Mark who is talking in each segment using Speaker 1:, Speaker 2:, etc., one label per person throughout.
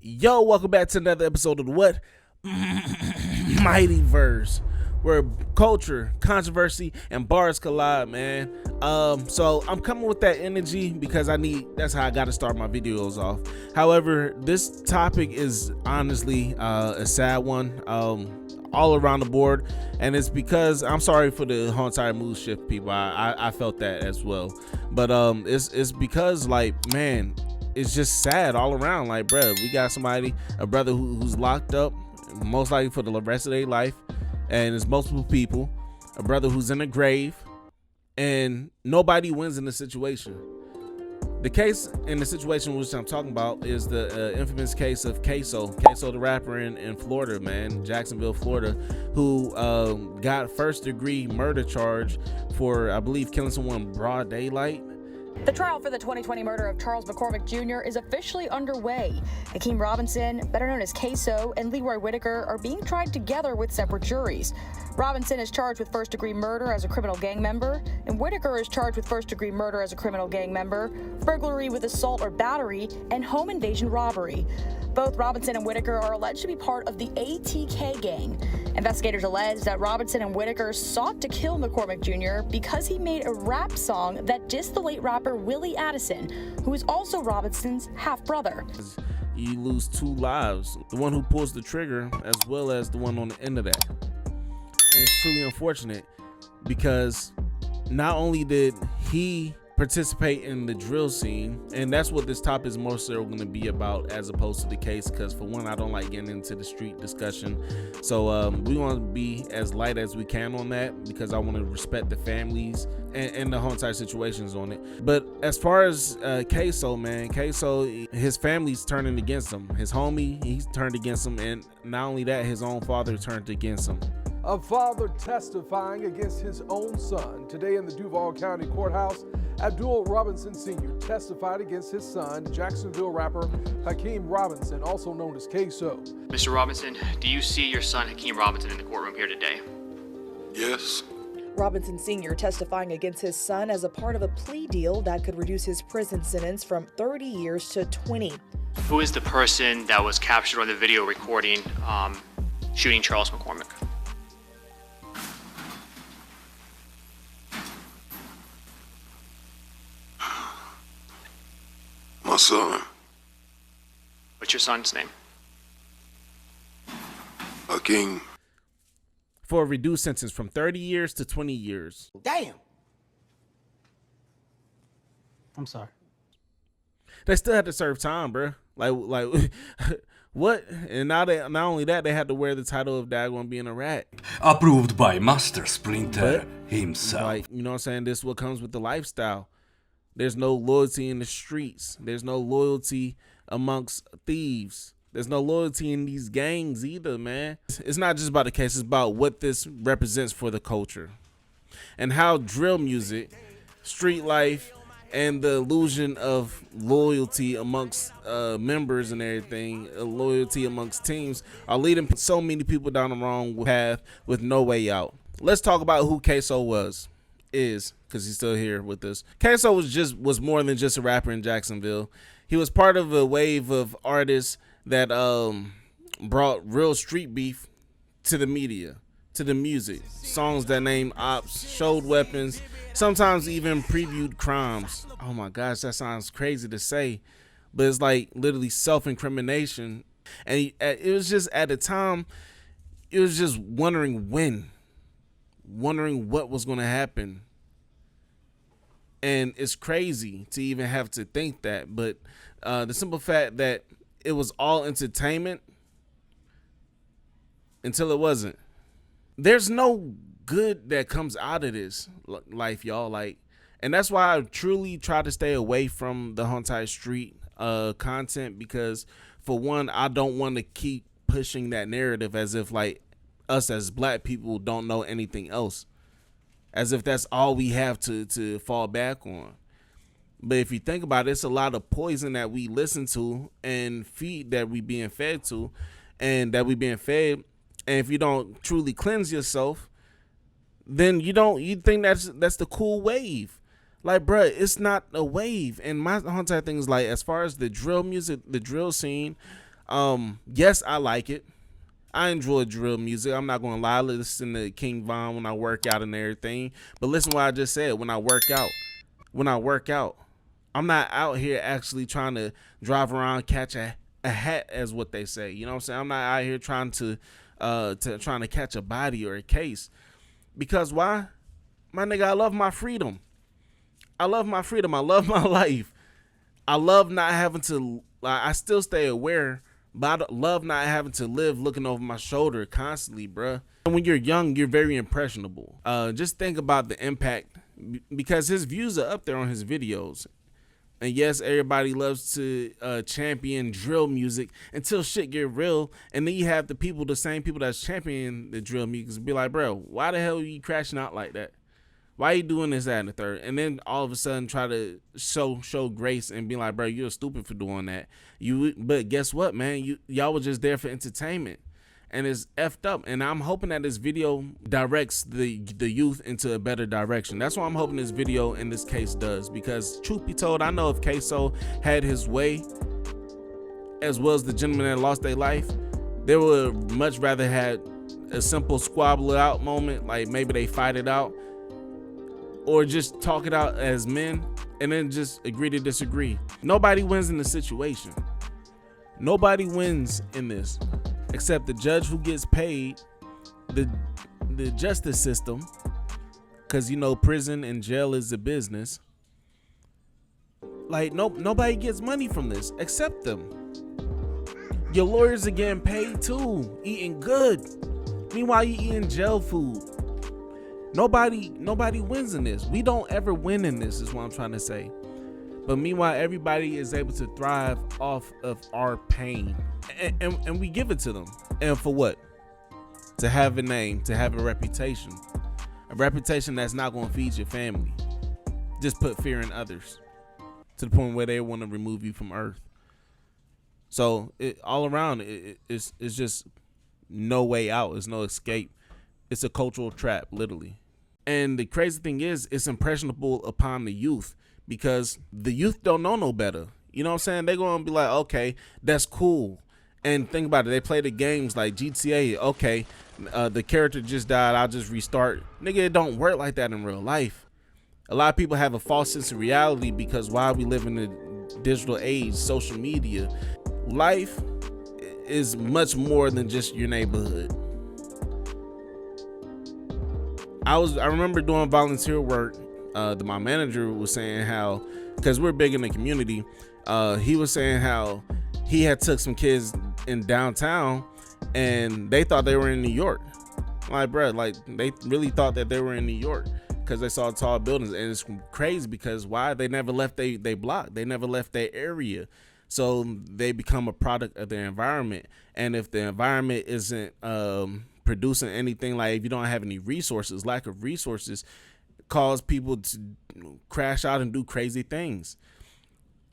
Speaker 1: Yo, welcome back to another episode of the What Mighty Verse, where culture, controversy, and bars collide, man. So I'm coming with that energy because that's how I gotta start my videos off. However, this topic is honestly a sad one, all around the board, and it's because I'm sorry for the whole entire mood shift, people. I felt that as well, but it's because, like, man, it's just sad all around. Like, bruh, we got a brother who's locked up, most likely for the rest of their life, and it's multiple people. A brother who's in a grave, and nobody wins in the situation. The case in the situation which I'm talking about is the infamous case of KSoo, the rapper in Florida, man, Jacksonville, Florida, who got first-degree murder charge for, I believe, killing someone in broad daylight.
Speaker 2: The trial for the 2020 murder of Charles McCormick Jr. is officially underway. Hakeem Robinson, better known as KSoo, and Leroy Whitaker are being tried together with separate juries. Robinson is charged with first-degree murder as a criminal gang member, and Whitaker is charged with first-degree murder as a criminal gang member, burglary with assault or battery, and home invasion robbery. Both Robinson and Whitaker are alleged to be part of the ATK gang. Investigators allege that Robinson and Whitaker sought to kill McCormick Jr. because he made a rap song that dissed the late rapper Willie Addison, who is also Robinson's half-brother.
Speaker 1: You lose two lives, the one who pulls the trigger as well as the one on the end of that. And it's truly unfortunate because not only did he participate in the drill scene, and that's what this topic is mostly going to be about, as opposed to the case, because for one, I don't like getting into the street discussion, so we want to be as light as we can on that because I want to respect the families and the whole entire situations on it. But as far as KSoo, man, KSoo, his family's turning against him. His homie, he's turned against him, and not only that, his own father turned against him.
Speaker 3: A father testifying against his own son. Today in the Duval County Courthouse, Abdul Robinson Sr. testified against his son, Jacksonville rapper Hakeem Robinson, also known as KSoo.
Speaker 4: Mr. Robinson, do you see your son Hakeem Robinson in the courtroom here today?
Speaker 5: Yes.
Speaker 6: Robinson Sr. testifying against his son as a part of a plea deal that could reduce his prison sentence from 30 years to 20.
Speaker 4: Who is the person that was captured on the video recording shooting Charles McCormick?
Speaker 5: My son.
Speaker 4: What's your son's name?
Speaker 5: Hakeem.
Speaker 1: For a reduced sentence from 30 years to 20 years.
Speaker 7: Damn. I'm sorry.
Speaker 1: They still had to serve time, bro. Like what? And not only that, they had to wear the title of daggone being a rat.
Speaker 8: Approved by Master Splinter himself.
Speaker 1: Like, you know what I'm saying? This is what comes with the lifestyle. There's no loyalty in the streets. There's no loyalty amongst thieves. There's no loyalty in these gangs either, man. It's not just about the case. It's about what this represents for the culture and how drill music, street life, and the illusion of loyalty amongst members and everything, loyalty amongst teams, are leading so many people down the wrong path with no way out. Let's talk about who KSoo is, because he's still here with us. KSoo was more than just a rapper in Jacksonville. He was part of a wave of artists that brought real street beef to the media, to the music. Songs that named ops, showed weapons, sometimes even previewed crimes. Oh my gosh, that sounds crazy to say, but it's like literally self-incrimination. And it was just, at the time, it was just wondering what was going to happen. And it's crazy to even have to think that, but the simple fact that it was all entertainment until it wasn't. There's no good that comes out of this life, y'all. Like, and that's why I truly try to stay away from the whole entire street content, because for one, I don't want to keep pushing that narrative as if like us as black people don't know anything else, as if that's all we have to fall back on. But if you think about it, it's a lot of poison that we listen to and feed that we being fed to, and that we being fed. And if you don't truly cleanse yourself, then you think that's the cool wave. Like, bruh, it's not a wave. And my whole entire thing is like, as far as the drill music, the drill scene, Yes, I like it. I enjoy drill music. I'm not gonna lie. I listen to King Von when I work out and everything. But listen what I just said. When I work out, I'm not out here actually trying to drive around, catch a hat, as what they say. You know what I'm saying? I'm not out here trying to catch a body or a case. Because why? My nigga, I love my freedom. I love my freedom. I love my life. I love not having to, I still stay aware, but I love not having to live looking over my shoulder constantly, bruh. And when you're young, you're very impressionable. Just think about the impact, because his views are up there on his videos. And yes, everybody loves to champion drill music until shit get real. And then you have the same people that's championing the drill music be like, bro, why the hell are you crashing out like that? Why are you doing this, that, and the third? And then all of a sudden try to show grace and be like, bro, you're stupid for doing that. But guess what, man? Y'all were just there for entertainment. And it's effed up. And I'm hoping that this video directs the youth into a better direction. That's what I'm hoping this video in this case does. Because truth be told, I know if KSoo had his way, as well as the gentleman that lost their life, they would much rather had a simple squabble it out moment. Like maybe they fight it out, or just talk it out as men and then just agree to disagree. Nobody wins in the situation. Nobody wins in this except the judge who gets paid, the justice system, because you know prison and jail is a business. Like nobody gets money from this except them. Your lawyers are getting paid too, eating good. Meanwhile, you eating jail food. Nobody wins in this. We don't ever win in this, is what I'm trying to say. But meanwhile, everybody is able to thrive off of our pain. And we give it to them. And for what? To have a name, to have a reputation. A reputation that's not going to feed your family. Just put fear in others. To the point where they want to remove you from earth. So all around, it's just no way out. There's no escape. It's a cultural trap, literally. And the crazy thing is, it's impressionable upon the youth, because the youth don't know no better. You know what I'm saying? They're going to be like, okay, that's cool. And think about it. They play the games like GTA. Okay, the character just died. I'll just restart. Nigga, it don't work like that in real life. A lot of people have a false sense of reality because while we live in the digital age, social media, life is much more than just your neighborhood. I remember doing volunteer work. My manager was saying how, because we're big in the community, he was saying how he had took some kids in downtown and they thought they were in New York. Like, bro, like they really thought that they were in New York because they saw tall buildings. And it's crazy because why? They never left they block. They never left their area. So they become a product of their environment. And if the environment isn't producing anything, like if you don't have any resources, lack of resources cause people to crash out and do crazy things.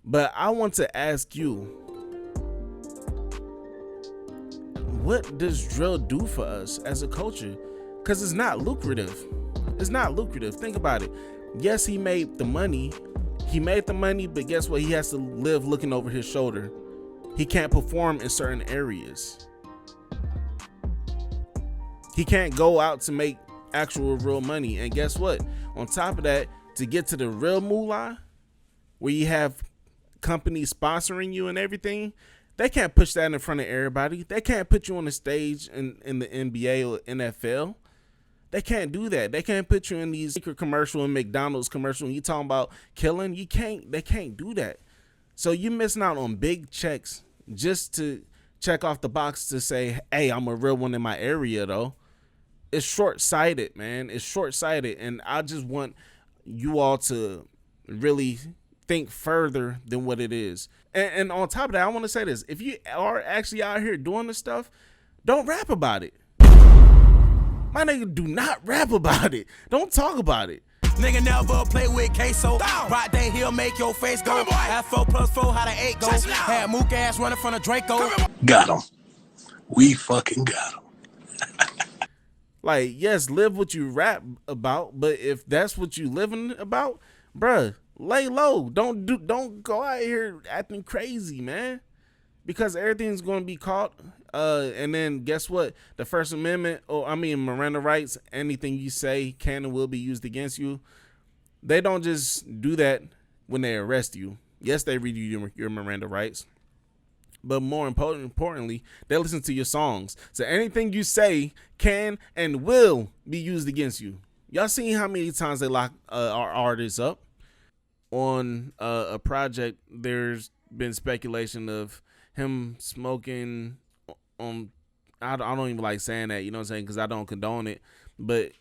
Speaker 1: But I want to ask you, what does drill do for us as a culture? Because it's not lucrative. It's not lucrative. Think about it. Yes, he made the money. But guess what? He has to live looking over his shoulder. He can't perform in certain areas. He can't go out to make actual real money. And guess what? On top of that, to get to the real moolah, where you have companies sponsoring you and everything, they can't push that in front of everybody. They can't put you on the stage in the NBA or NFL. They can't do that. They can't put you in these secret commercial and McDonald's commercial. And you talking about killing? They can't do that. So you're missing out on big checks just to check off the box to say, hey, I'm a real one in my area, though. It's short-sighted, man. It's short-sighted. And I just want you all to really think further than what it is. And on top of that, I want to say this. If you are actually out here doing this stuff, don't rap about it. My nigga, do not rap about it. Don't talk about it.
Speaker 7: Nigga never play with KSoo. Right there, he'll make your face go. Have 4 + 4, how the 8 go. Had Mook ass running from the Draco.
Speaker 5: Got him. We fucking got him.
Speaker 1: Like, yes, live what you rap about, but if that's what you living about, bruh, lay low. Don't go out here acting crazy, man. because everything's going to be caught. And then guess what? The First Amendment, Miranda rights, anything you say can and will be used against you. They don't just do that when they arrest you. Yes, they read you your Miranda rights, but more importantly, they listen to your songs. So anything you say can and will be used against you. Y'all seen how many times they lock our artists up on a project? There's been speculation of him smoking on. I don't even like saying that, you know what I'm saying, because I don't condone it. But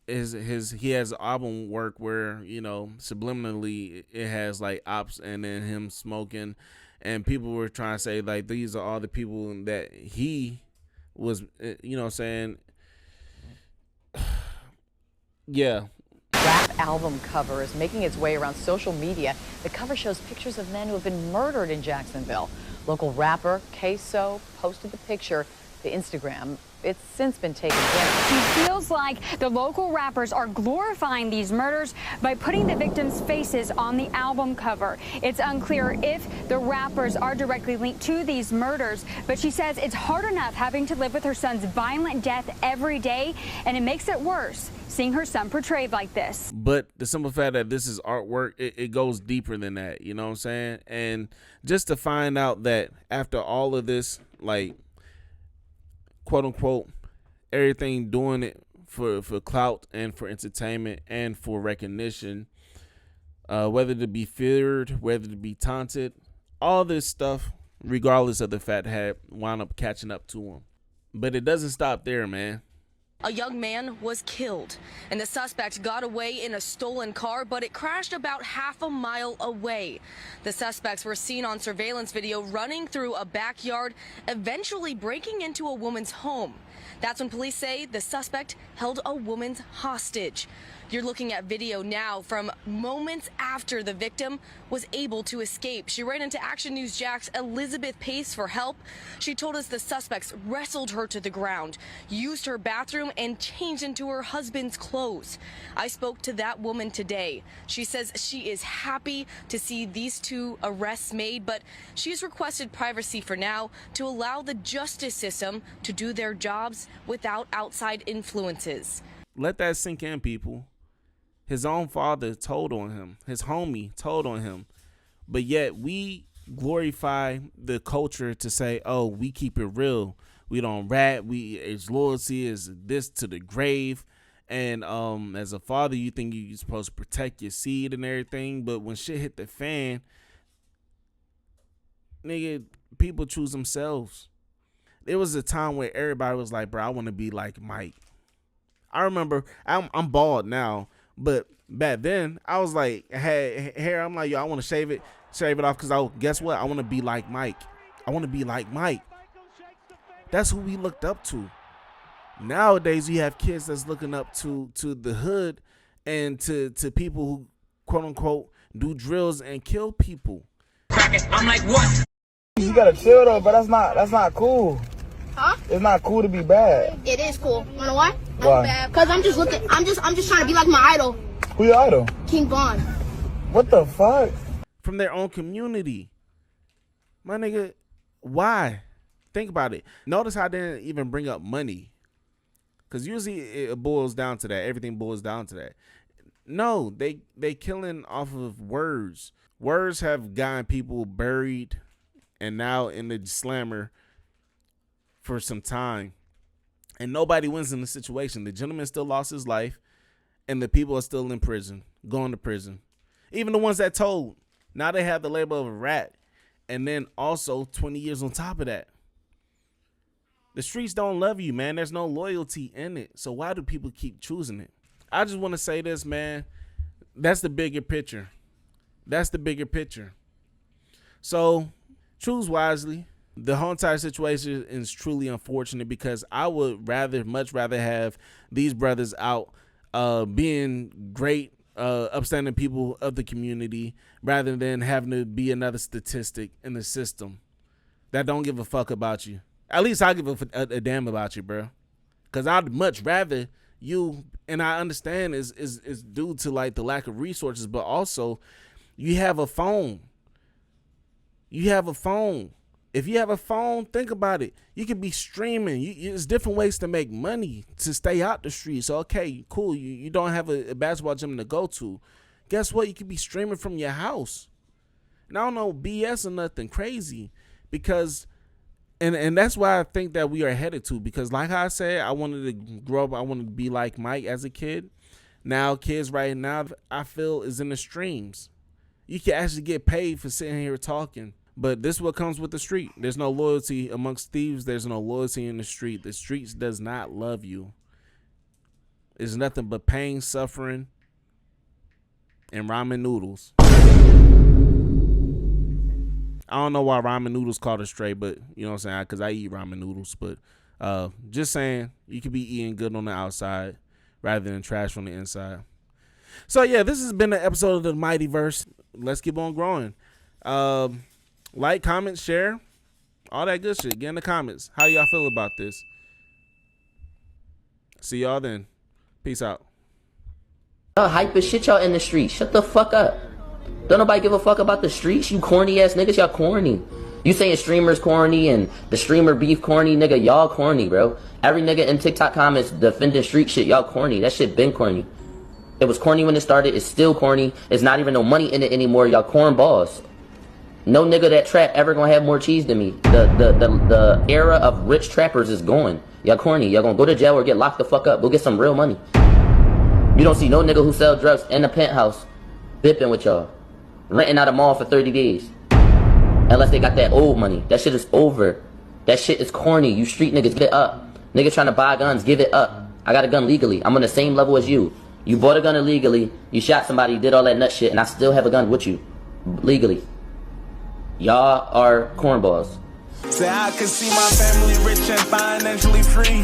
Speaker 1: he has album work where, you know, subliminally it has like ops and then him smoking, and people were trying to say like these are all the people that he was, you know what I'm saying. Yeah.
Speaker 9: Rap album cover is making its way around social media. The cover shows pictures of men who have been murdered in Jacksonville. Local rapper KSoo posted the picture to Instagram. It's since been taken down.
Speaker 10: He feels like the local rappers are glorifying these murders by putting the victims' faces on the album cover. It's unclear if the rappers are directly linked to these murders, but she says it's hard enough having to live with her son's violent death every day, and it makes it worse seeing her son portrayed like this.
Speaker 1: But the simple fact that this is artwork, it goes deeper than that, you know what I'm saying? And just to find out that after all of this, like, quote unquote, everything doing it for clout and for entertainment and for recognition, whether to be feared, whether to be taunted, all this stuff, regardless of the fact, had wound up catching up to him. But it doesn't stop there, man.
Speaker 11: A young man was killed, and the suspect got away in a stolen car, but it crashed about half a mile away. The suspects were seen on surveillance video running through a backyard, eventually breaking into a woman's home. That's when police say the suspect held a woman hostage. You're looking at video now from moments after the victim was able to escape. She ran into Action News Jack's Elizabeth Pace for help. She told us the suspects wrestled her to the ground, used her bathroom, and changed into her husband's clothes. I spoke to that woman today. She says she is happy to see these two arrests made, but she's requested privacy for now to allow the justice system to do their jobs without outside influences.
Speaker 1: Let that sink in, people. His own father told on him. His homie told on him. But yet we glorify the culture to say, oh, we keep it real. We don't rat. It's loyalty is this to the grave. And as a father, you think you're supposed to protect your seed and everything. But when shit hit the fan, nigga, people choose themselves. There was a time where everybody was like, bro, I want to be like Mike. I remember, I'm bald now. But back then, I was like, hey, hair. I'm like, yo, I want to shave it off because guess what? I want to be like Mike. I want to be like Mike. That's who we looked up to. Nowadays, you have kids that's looking up to the hood and to people who, quote unquote, do drills and kill people.
Speaker 12: I'm like, what?
Speaker 13: You gotta chill though, but that's not cool.
Speaker 14: Huh?
Speaker 13: It's not cool to be bad.
Speaker 14: It is cool. You know why?
Speaker 13: Why?
Speaker 14: Because I'm just trying to be like my idol.
Speaker 13: Who your idol?
Speaker 14: King Von.
Speaker 13: What the fuck?
Speaker 1: From their own community. My nigga, why? Think about it. Notice how I didn't even bring up money. Because usually it boils down to that. Everything boils down to that. No, they killing off of words. Words have gotten people buried and now in the slammer for some time. And nobody wins in the situation. The gentleman still lost his life, and the people are still in prison, going to prison. Even the ones that told, now they have the label of a rat, and then also 20 years on top of that. The streets don't love you, man. There's no loyalty in it. So why do people keep choosing it? I just want to say this, man. That's the bigger picture. That's the bigger picture. So choose wisely. The whole entire situation is truly unfortunate because I would much rather have these brothers out being great, upstanding people of the community rather than having to be another statistic in the system that don't give a fuck about you. At least I give a damn about you, bro. Because I'd much rather you, and I understand is due to like the lack of resources, but also you have a phone. You have a phone. If you have a phone, think about it. You could be streaming. There's different ways to make money to stay out the streets. So, okay, cool. You don't have a basketball gym to go to. Guess what? You could be streaming from your house. And I don't know BS or nothing crazy, because, and that's why I think that we are headed to, because like I said, I wanted to grow up. I wanted to be like Mike as a kid. Now kids right now, I feel, is in the streams. You can actually get paid for sitting here talking. But this is what comes with the street. There's no loyalty amongst thieves. There's no loyalty in the street. The streets does not love you. It's nothing but pain, suffering, and ramen noodles. I don't know why ramen noodles called it straight, but you know what I'm saying? Because I eat ramen noodles. But just saying, you could be eating good on the outside rather than trash on the inside. So yeah, this has been an episode of the Mightyverse. Let's keep on growing. Like, comment, share, all that good shit. Get in the comments. How y'all feel about this? See y'all then. Peace out.
Speaker 15: Y'all hype as shit, y'all in the streets. Shut the fuck up. Don't nobody give a fuck about the streets. You corny ass niggas, y'all corny. You saying streamers corny and the streamer beef corny, nigga, y'all corny, bro. Every nigga in TikTok comments defending street shit, y'all corny. That shit been corny. It was corny when it started. It's still corny. It's not even no money in it anymore. Y'all cornballs. No nigga that trap ever gonna have more cheese than me. The era of rich trappers is going. Y'all corny. Y'all gonna go to jail or get locked the fuck up. Go get some real money. You don't see no nigga who sell drugs in the penthouse bipping with y'all. Renting out a mall for 30 days. Unless they got that old money. That shit is over. That shit is corny. You street niggas, give it up. Niggas trying to buy guns, give it up. I got a gun legally. I'm on the same level as you. You bought a gun illegally. You shot somebody, you did all that nut shit, and I still have a gun with you. Legally. Y'all are cornballs.
Speaker 7: Say I can see my family rich and financially free.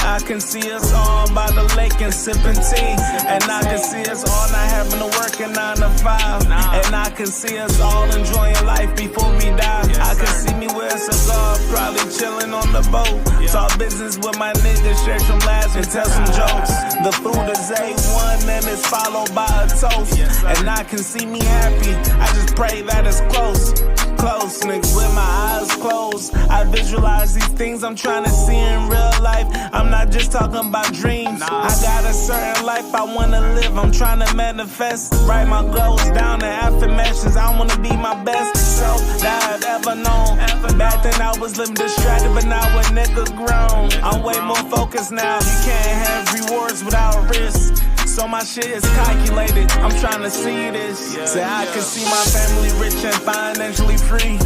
Speaker 7: I can see us all by the lake and sipping tea. And I can see us all not having to work a 9 to 5. And I can see us all enjoying life before we die. I can see me with a cigar, probably chilling on the boat. Talk business with my niggas, share some laughs and tell some jokes. The food is A1 and it's followed by a toast. And I can see me happy, I just pray that it's close. Close, nigga, with my eyes closed. I visualize these things I'm trying to see in real life. I'm not just talking about dreams. I got a certain life I wanna live. I'm trying to manifest. Write my goals down in affirmations. I wanna be my best self that I've ever known. Back then I was living distracted, but now a nigga grown. I'm way more focused now. You can't have rewards without risk. So my shit is calculated. I'm trying to see this. Say I can see my family rich and financially free.